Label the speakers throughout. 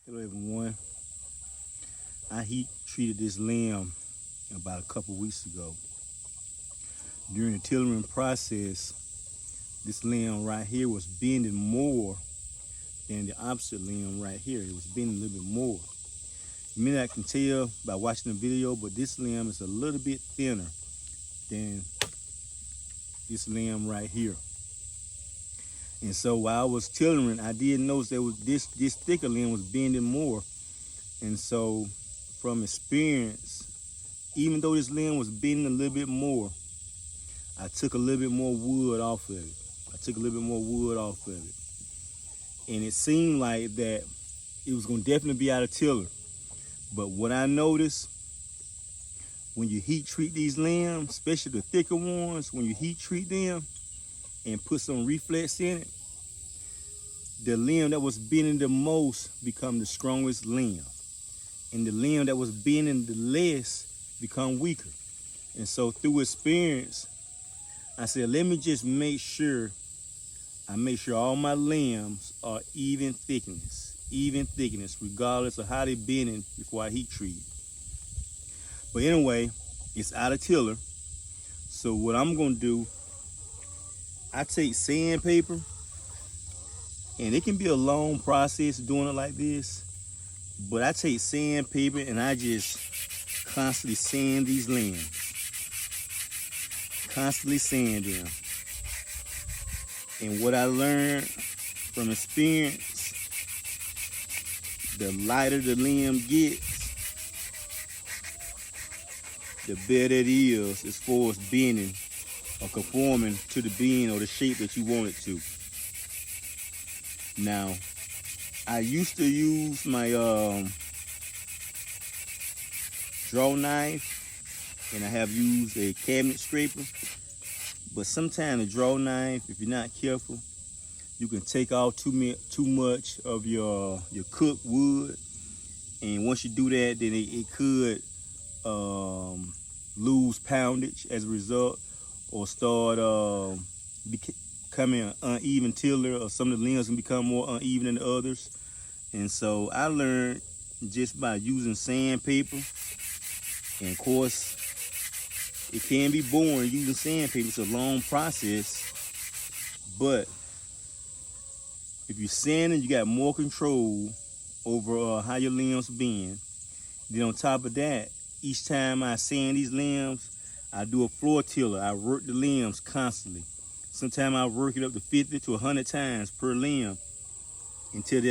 Speaker 1: Hello everyone. I heat treated this limb about a couple weeks ago. During the tillering process, this limb right here was bending more than the opposite limb right here. It was bending a little bit more. You may not can tell by watching the video, but this limb is a little bit thinner than this limb right here. And so while I was tillering, I did notice that this thicker limb was bending more. And so from experience, even though this limb was bending a little bit more, I took a little bit more wood off of it. And it seemed like that it was gonna definitely be out of tiller. But what I noticed, when you heat treat these limbs, especially the thicker ones, when you heat treat them and put some reflex in it, the limb that was bending the most become the strongest limb. And the limb that was bending the less become weaker. And so through experience, I said, let me just make sure all my limbs are even thickness, regardless of how they bending before I heat treat. But anyway, it's out of tiller. So what I'm gonna do, I take sandpaper, and it can be a long process doing it like this, but I take sandpaper and I just constantly sand these limbs. Constantly sand them. And what I learned from experience, the lighter the limb gets, the better it is as far as bending or conforming to the bend or the shape that you want it to. Now, I used to use my draw knife, and I have used a cabinet scraper. But sometimes the draw knife, if you're not careful, you can take off too much of your cooked wood. And once you do that, then it could lose poundage as a result, or start becoming an uneven tiller, or some of the limbs can become more uneven than the others. And so I learned just by using sandpaper, and of course, it can be boring using sandpaper. It's a long process, but if you're sanding, you got more control over how your limbs bend. Then on top of that, each time I sand these limbs, I do a floor tiller. I work the limbs constantly. Sometimes I work it up to 50 to 100 times per limb until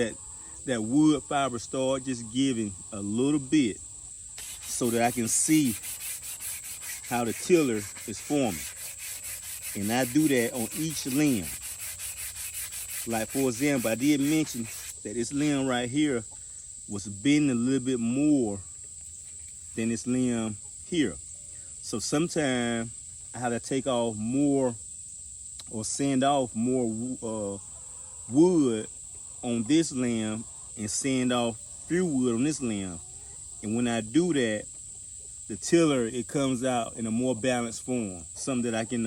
Speaker 1: that wood fiber start just giving a little bit, so that I can see how the tiller is forming. And I do that on each limb. Like for example, I did mention that this limb right here was bending a little bit more than this limb here. So sometimes I have to take off more or sand off more wood on this limb and sand off few wood on this limb. And when I do that, the tiller, it comes out in a more balanced form, something that I can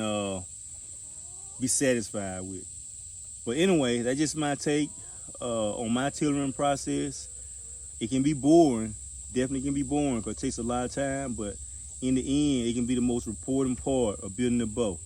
Speaker 1: be satisfied with. But anyway, that's just my take on my tillering process. It can be boring, definitely can be boring, because it takes a lot of time, but in the end, it can be the most important part of building a bow.